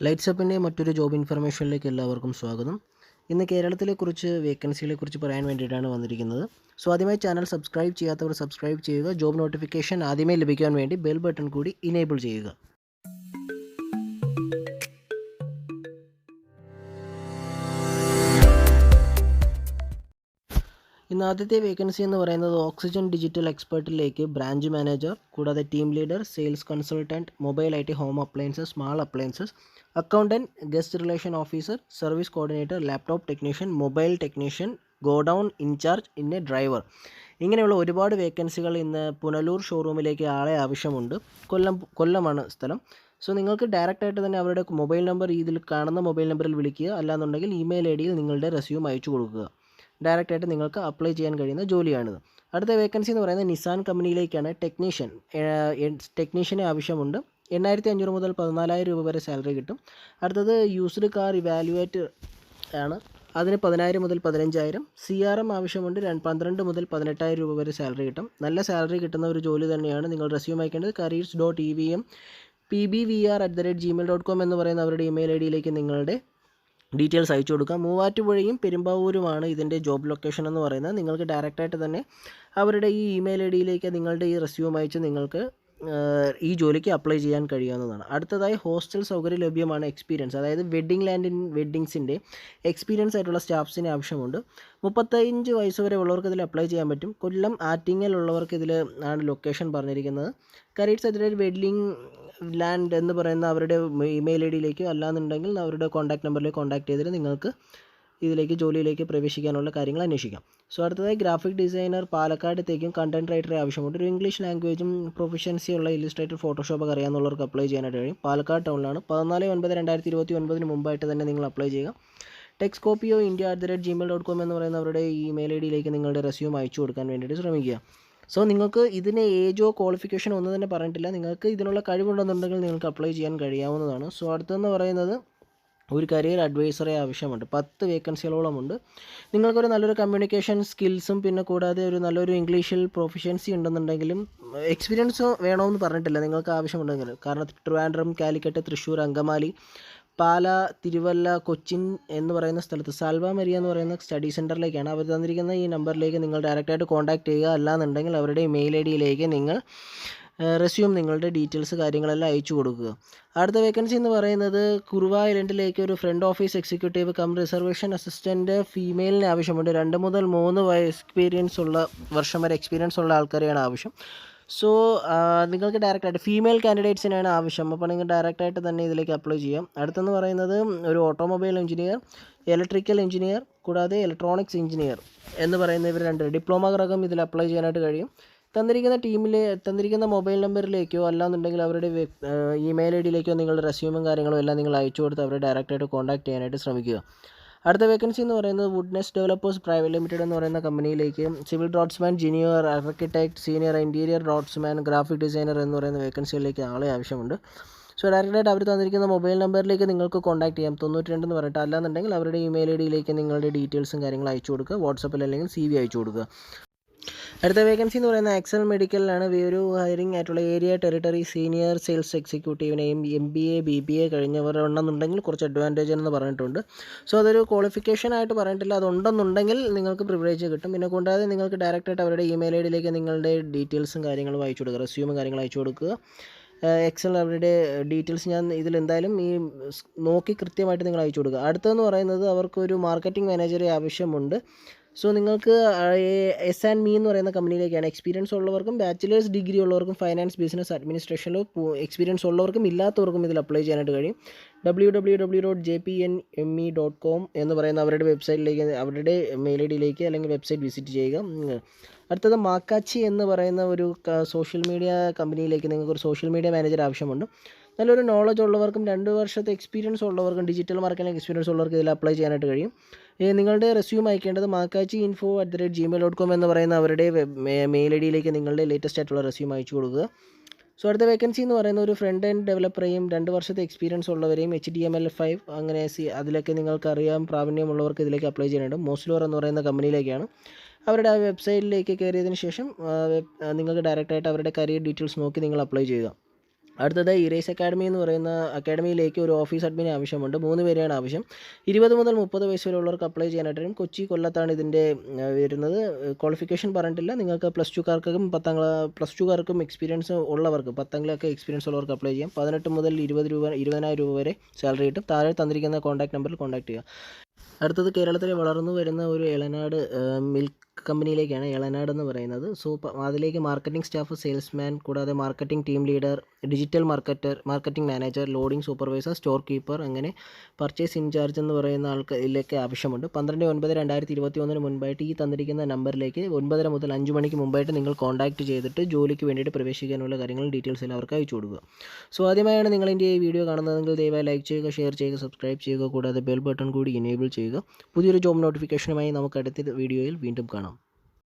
ലൈറ്റ്സപ്പിൻ്റെ മറ്റൊരു ജോബ് ഇൻഫർമേഷനിലേക്ക് എല്ലാവർക്കും സ്വാഗതം. ഇന്ന് കേരളത്തിലെക്കുറിച്ച് വേക്കൻസികളെക്കുറിച്ച് പറയാൻ വേണ്ടിയിട്ടാണ് വന്നിരിക്കുന്നത്. ആദ്യമായി ചാനൽ സബ്സ്ക്രൈബ് ചെയ്യാത്തവർ സബ്സ്ക്രൈബ് ചെയ്യുക. ജോബ് നോട്ടിഫിക്കേഷൻ ആദ്യമേ ലഭിക്കാൻ വേണ്ടി ബെൽ ബട്ടൺ കൂടി ഇനേബിൾ ചെയ്യുക. ഇന്ന് ആദ്യത്തെ വേക്കൻസി എന്ന് പറയുന്നത് ഓക്സിജൻ ഡിജിറ്റൽ എക്സ്പെർട്ടിലേക്ക് ബ്രാഞ്ച് മാനേജർ, കൂടാതെ team leader, sales consultant, mobile IT, home appliances, small appliances, accountant, guest relation officer, service coordinator, laptop technician, mobile technician, godown in charge, പിന്നെ ഡ്രൈവർ. ഇങ്ങനെയുള്ള ഒരുപാട് വേക്കൻസികൾ ഇന്ന് പുനലൂർ ഷോറൂമിലേക്ക് ആളെ ആവശ്യമുണ്ട്. കൊല്ലമാണ് സ്ഥലം. നിങ്ങൾക്ക് ഡയറക്റ്റായിട്ട് തന്നെ അവരുടെ മൊബൈൽ നമ്പർ ഇതിൽ കാണുന്ന മൊബൈൽ നമ്പറിൽ വിളിക്കുക, അല്ലാന്നുണ്ടെങ്കിൽ ഇമെയിൽ ID യിൽ നിങ്ങളുടെ റെസ്യൂം അയച്ചു കൊടുക്കുക. ഡയറക്റ്റായിട്ട് നിങ്ങൾക്ക് അപ്ലൈ ചെയ്യാൻ കഴിയുന്ന ജോലിയാണിത്. അടുത്ത വേക്കൻസി എന്ന് പറയുന്നത് നിസാൻ കമ്പനിയിലേക്കാണ്. ടെക്നീഷ്യനെ ആവശ്യമുണ്ട്. 8500 മുതൽ 14,000 രൂപ വരെ സാലറി കിട്ടും. അടുത്തത് യൂസ്ഡ് കാർ ഇവാലുവേറ്റ് ആണ്. അതിന് 10,000 മുതൽ 15,000. CRM ആവശ്യമുണ്ട്. 12 മുതൽ 18,000 രൂപ വരെ സാലറി കിട്ടും. നല്ല സാലറി കിട്ടുന്ന ഒരു ജോലി തന്നെയാണ്. നിങ്ങൾ റെസ്യൂം അയക്കേണ്ടത് careers.evm@gmail.com എന്ന് പറയുന്ന അവരുടെ ഇമെയിൽ ID യിലേക്ക് നിങ്ങളുടെ ഡീറ്റെയിൽസ് അയച്ചു കൊടുക്കുക. മൂവാറ്റുപുഴയും പെരുമ്പാവൂരുമാണ് ഇതിൻ്റെ ജോബ് ലൊക്കേഷൻ എന്ന് പറയുന്നത്. നിങ്ങൾക്ക് ഡയറക്റ്റായിട്ട് തന്നെ അവരുടെ ഈ ഇമെയിൽ ID യിലേക്ക് നിങ്ങളുടെ ഈ റെസ്യൂം അയച്ച് നിങ്ങൾക്ക് ഈ ജോലിക്ക് അപ്ലൈ ചെയ്യാൻ കഴിയാവുന്നതാണ്. അടുത്തതായി ഹോസ്റ്റൽ സൗകര്യം ലഭ്യമാണ്. എക്സ്പീരിയൻസ്, അതായത് വെഡ്ഡിങ്സിൻ്റെ എക്സ്പീരിയൻസ് ആയിട്ടുള്ള സ്റ്റാഫ്സിന് ആവശ്യമുണ്ട്. 35 വയസ്സ് വരെ ഉള്ളവർക്ക് ഇതിൽ അപ്ലൈ ചെയ്യാൻ പറ്റും. കൊല്ലം ആറ്റിങ്ങൽ ഉള്ളവർക്ക് ഇതിൽ ആണ് ലൊക്കേഷൻ പറഞ്ഞിരിക്കുന്നത്. careers@ വെഡ്ഡിംഗ് ലാൻഡ് എന്ന് പറയുന്ന അവരുടെ ഇമെയിൽ ID യിലേക്കോ അല്ലാന്നുണ്ടെങ്കിൽ അവരുടെ കോൺടാക്ട് നമ്പറിലേക്ക് കോൺടാക്ട് ചെയ്തിട്ട് നിങ്ങൾക്ക് ഇതിലേക്ക് ജോലിയിലേക്ക് പ്രവേശിക്കാനുള്ള കാര്യങ്ങൾ അന്വേഷിക്കാം. അടുത്തതായി ഗ്രാഫിക് ഡിസൈനർ പാലക്കാടത്തേക്കും കണ്ടൻറ് റൈറ്ററെ ആവശ്യമുണ്ട്. ഒരു ഇംഗ്ലീഷ് ലാംഗ്വേജും പ്രൊഫഷൻസി ഉള്ള ഇല്ലുസ്ട്രേറ്റർ, ഫോട്ടോഷോപ്പൊക്കെ അറിയാവുന്നവർക്ക് അപ്ലൈ ചെയ്യാനായിട്ട് കഴിയും. പാലക്കാട് ടൗണിലാണ്. 14/9/2029 മുമ്പായിട്ട് തന്നെ നിങ്ങൾ അപ്ലൈ ചെയ്യുക. ടെക്സ്കോപ്പിയോ india@gmail.com എന്ന് പറയുന്ന അവരുടെ ഇമെയിൽ ID യിലേക്ക് നിങ്ങളുടെ റെസ്യൂം അയച്ചു കൊടുക്കാൻ വേണ്ടിയിട്ട് ശ്രമിക്കുക. നിങ്ങൾക്ക് ഇതിന് ഏജോ ക്വാളിഫിക്കേഷനോ ഒന്നും തന്നെ പറഞ്ഞിട്ടില്ല. നിങ്ങൾക്ക് ഇതിനുള്ള കഴിവുണ്ടെന്നുണ്ടെങ്കിൽ നിങ്ങൾക്ക് അപ്ലൈ ചെയ്യാൻ കഴിയാവുന്നതാണ്. അടുത്തെന്ന് പറയുന്നത് ഒരു കരിയർ അഡ്വൈസറെ ആവശ്യമുണ്ട്. 10 വേക്കൻസികളോളമുണ്ട്. നിങ്ങൾക്കൊരു നല്ലൊരു കമ്മ്യൂണിക്കേഷൻ സ്കിൽസും പിന്നെ കൂടാതെ ഒരു നല്ലൊരു ഇംഗ്ലീഷിൽ പ്രൊഫഷ്യൻസി ഉണ്ടെന്നുണ്ടെങ്കിലും എക്സ്പീരിയൻസ് വേണമെന്ന് പറഞ്ഞിട്ടില്ല. നിങ്ങൾക്ക് ആവശ്യമുണ്ടെങ്കിൽ, കാരണം ട്രിവാൻഡ്രം, കാലിക്കറ്റ്, തൃശ്ശൂർ, അങ്കമാലി, പാല, തിരുവല്ല, കൊച്ചിൻ എന്ന് പറയുന്ന സ്ഥലത്ത് സാൽവ മരിയ എന്ന് പറയുന്ന സ്റ്റഡി സെൻറ്ററിലേക്കാണ്. അവർ തന്നിരിക്കുന്ന ഈ നമ്പറിലേക്ക് നിങ്ങൾ ഡയറക്റ്റായിട്ട് കോൺടാക്ട് ചെയ്യുക. അല്ലാന്നുണ്ടെങ്കിൽ അവരുടെ ഇമെയിൽ ID യിലേക്ക് നിങ്ങൾ റെസ്യൂം, നിങ്ങളുടെ ഡീറ്റെയിൽസ് കാര്യങ്ങളെല്ലാം അയച്ചു കൊടുക്കുക. അടുത്ത വേക്കൻസി എന്ന് പറയുന്നത് കുറുവ ഐലൻഡിലേക്ക് ഒരു front office executive reservation assistant ഫീമെയിലിന് ആവശ്യമുണ്ട്. 2 മുതൽ 3 വർഷം വരെ എക്സ്പീരിയൻസ് ഉള്ള ആൾക്കാരെയാണ് ആവശ്യം. നിങ്ങൾക്ക് ഡയറക്റ്റായിട്ട് ഫീമെയിൽ കാൻഡിഡേറ്റ്സിനാണ് ആവശ്യം. അപ്പോൾ നിങ്ങൾ ഡയറക്റ്റായിട്ട് തന്നെ ഇതിലേക്ക് അപ്ലൈ ചെയ്യാം. അടുത്തെന്ന് പറയുന്നത് ഒരു ഓട്ടോമൊബൈൽ എഞ്ചിനീയർ, ഇലക്ട്രിക്കൽ എഞ്ചിനീയർ, കൂടാതെ ഇലക്ട്രോണിക്സ് എഞ്ചിനീയർ എന്ന് പറയുന്ന ഇവർ 2 ഡിപ്ലോമ റകം ഇതിൽ അപ്ലൈ ചെയ്യാനായിട്ട് കഴിയും. തന്നിരിക്കുന്ന മൊബൈൽ നമ്പറിലേക്കോ അല്ലാന്നുണ്ടെങ്കിൽ അവരുടെ ഇമെയിൽ ID യിലേക്കോ നിങ്ങളുടെ റെസ്യൂമും കാര്യങ്ങളും എല്ലാം നിങ്ങൾ അയച്ചു കൊടുത്ത് അവരെ ഡയറക്റ്റായിട്ട് കോൺടാക്ട് ചെയ്യാനായിട്ട് ശ്രമിക്കുക. അടുത്ത വേക്കൻസി എന്ന് പറയുന്നത് വുഡ്നെസ് ഡെവലപ്പേഴ്സ് പ്രൈവറ്റ് ലിമിറ്റഡ് എന്ന് പറയുന്ന കമ്പനിയിലേക്ക് civil draughtsman, junior architect, senior interior draughtsman, graphic designer എന്ന് പറയുന്ന വേക്കൻസികളിലേക്ക് ആളെ ആവശ്യമുണ്ട്. ഡയറക്റ്റായിട്ട് അവർ തന്നിരിക്കുന്ന മൊബൈൽ നമ്പറിലേക്ക് നിങ്ങൾക്ക് കോൺടാക്ട് ചെയ്യാം. 92 എന്ന് പറഞ്ഞിട്ട്. അല്ലാന്നുണ്ടെങ്കിൽ അവരുടെ ഇമെയിൽ ID യിലേക്ക് നിങ്ങളുടെ ഡീറ്റെയിൽസും കാര്യങ്ങളും അയച്ചു കൊടുക്കുക. വാട്സപ്പിൽ അല്ലെങ്കിൽ CV അയച്ചു കൊടുക്കുക. അടുത്ത വേക്കൻസി എന്ന് പറയുന്നത് എക്സൽ മെഡിക്കലിലാണ്. ഒരു ഹയറിംഗ് ആയിട്ടുള്ള ഏരിയ ടെറിട്ടറി സീനിയർ സെയിൽസ് എക്സിക്യൂട്ടീവിനെയും MBA BBA കഴിഞ്ഞവർ ഉണ്ടെന്നുണ്ടെങ്കിൽ കുറച്ച് അഡ്വാൻറ്റേജ് എന്ന് പറഞ്ഞിട്ടുണ്ട്. അതൊരു ക്വാളിഫിക്കേഷൻ ആയിട്ട് പറഞ്ഞിട്ടില്ല. അതുണ്ടെന്നുണ്ടെങ്കിൽ നിങ്ങൾക്ക് പ്രിവിലേജ് കിട്ടും. പിന്നെ കൂടാതെ നിങ്ങൾക്ക് ഡയറക്റ്റായിട്ട് അവരുടെ ഇമെയിൽ ID യിലേക്ക് നിങ്ങളുടെ ഡീറ്റെയിൽസും കാര്യങ്ങളും അയച്ചു കൊടുക്കുക. റെസ്യൂമും കാര്യങ്ങളും അയച്ചു കൊടുക്കുക. എക്സൽ അവരുടെ ഡീറ്റെയിൽസ് ഞാൻ ഇതിലെന്തായാലും നോക്കി കൃത്യമായിട്ട് നിങ്ങൾ അയച്ചു കൊടുക്കുക. അടുത്തതെന്ന് പറയുന്നത് അവർക്കൊരു മാർക്കറ്റിംഗ് മാനേജറെ ആവശ്യമുണ്ട്. നിങ്ങൾക്ക് S&Me എന്ന് പറയുന്ന കമ്പനിയിലേക്കാണ്. എക്സ്പീരിയൻസ് ഉള്ളവർക്കും ബാച്ചിലേഴ്സ് ഡിഗ്രി ഉള്ളവർക്കും ഫൈനാൻസ് ബിസിനസ് അഡ്മിനിസ്ട്രേഷനിൽ എക്സ്പീരിയൻസ് ഉള്ളവർക്കും ഇല്ലാത്തവർക്കും ഇതിൽ അപ്ലൈ ചെയ്യാനായിട്ട് കഴിയും. www.jpnme.com എന്ന് പറയുന്ന അവരുടെ വെബ്സൈറ്റിലേക്ക്, അവരുടെ മെയിൽ ID യിലേക്ക് അല്ലെങ്കിൽ വെബ്സൈറ്റ് വിസിറ്റ് ചെയ്യുക. അടുത്തത് മാക്കാച്ചി എന്ന് പറയുന്ന ഒരു സോഷ്യൽ മീഡിയ കമ്പനിയിലേക്ക് നിങ്ങൾക്കൊരു സോഷ്യൽ മീഡിയ മാനേജർ ആവശ്യമുണ്ട്. നല്ലൊരു നോളജ് ഉള്ളവർക്കും 2 വർഷത്തെ എക്സ്പീരിയൻസ് ഉള്ളവർക്കും ഡിജിറ്റൽ മാർക്കറ്റിംഗ് എക്സ്പീരിയൻസ് ഉള്ളവർക്ക് ഇതിൽ അപ്ലൈ ചെയ്യാനായിട്ട് കഴിയും. നിങ്ങളുടെ റെസ്യൂം അയക്കേണ്ടത് maakachi.info@gmail.com എന്ന് പറയുന്ന അവരുടെ മെയിൽ ID യിലേക്ക് നിങ്ങളുടെ ലേറ്റസ്റ്റ് ആയിട്ടുള്ള റെസ്യൂം അയച്ചു കൊടുക്കുക. അടുത്ത വേക്കൻസി എന്ന് പറയുന്ന ഒരു ഫ്രണ്ട് എൻഡ് ഡെവലപ്പറേയും 2 വർഷത്തെ എക്സ്പീരിയൻസ് ഉള്ളവരെയും HTML5 അങ്ങനെ അതിലൊക്കെ നിങ്ങൾക്കറിയാം പ്രാവീണ്യമുള്ളവർക്ക് ഇതിലേക്ക് അപ്ലൈ ചെയ്യാനുണ്ട്. മോസ്ലോർ എന്ന് പറയുന്ന കമ്പനിയിലേക്കാണ്. അവരുടെ ആ വെബ്സൈറ്റിലേക്ക് കയറിയതിന് ശേഷം നിങ്ങൾക്ക് ഡയറക്റ്റായിട്ട് അവരുടെ കരിയർ ഡീറ്റെയിൽസ് നോക്കി നിങ്ങൾ അപ്ലൈ ചെയ്യുക. അടുത്തത് ഇറേസ് അക്കാഡമി എന്ന് പറയുന്ന അക്കാഡമിയിലേക്ക് ഒരു ഓഫീസ് അഡ്മിൻ ആവശ്യമുണ്ട്. 3 പേരെയാണ് ആവശ്യം. 20 മുതൽ 30 വയസ്സ് വരെയുള്ളവർക്ക് അപ്ലൈ ചെയ്യാനായിട്ടും. കൊച്ചി, കൊല്ലത്താണ് ഇതിൻ്റെ വരുന്നത്. ക്വാളിഫിക്കേഷൻ പറഞ്ഞിട്ടില്ല. നിങ്ങൾക്ക് പ്ലസ് ടുക്കാർക്കും എക്സ്പീരിയൻസ് ഉള്ളവർക്ക് 10ാം എക്സ്പീരിയൻസ് ഉള്ളവർക്ക് അപ്ലൈ ചെയ്യാം. 18 മുതൽ 20,000 രൂപ വരെ സാലറി കിട്ടും. താഴെ തന്നിരിക്കുന്ന കോൺടാക്ട് നമ്പറിൽ കോൺടാക്ട് ചെയ്യുക. അടുത്തത് കേരളത്തിലെ വളർന്നു വരുന്ന ഒരു ഇളനാട് മിൽക്ക് കമ്പനിയിലേക്കാണ്. ഇളനാട് എന്ന് പറയുന്നത്. സോ അതിലേക്ക് മാർക്കറ്റിംഗ് സ്റ്റാഫ്, സെയിൽസ്മാൻ, കൂടാതെ marketing team leader, digital marketing manager, loading supervisor, store keeper, അങ്ങനെ പർച്ചേസ് ഇൻചാർജ് എന്ന് പറയുന്ന ആൾക്കാരിലേക്ക് ആവശ്യമുണ്ട്. 12/9/2021 മുൻപായിട്ട് ഈ തന്നിരിക്കുന്ന നമ്പറിലേക്ക് 9:30 മുതൽ 5 മണിക്ക് മുമ്പായിട്ട് നിങ്ങൾ കോൺടാക്റ്റ് ചെയ്തിട്ട് ജോലിക്ക് വേണ്ടിയിട്ട് പ്രവേശിക്കാനുള്ള കാര്യങ്ങളും ഡീറ്റെയിൽസ് എല്ലാം അവർക്ക് അയച്ചു കൊടുക്കുക. സോ ആദ്യമായാണ് നിങ്ങൾ എൻ്റെ ഈ വീഡിയോ കാണുന്നതെങ്കിൽ ദയവായി ലൈക്ക് ചെയ്യുക, ഷെയർ ചെയ്യുക, സബ്സ്ക്രൈബ് ചെയ്യുക. കൂടാതെ ബെൽ ബട്ടൺ കൂടി എനേബിൾ ചെയ്യുക. പുതിയൊരു ജോബ് നോട്ടിഫിക്കേഷനുമായി നമുക്ക് അടുത്ത വീഡിയോയിൽ വീണ്ടും കാണാം.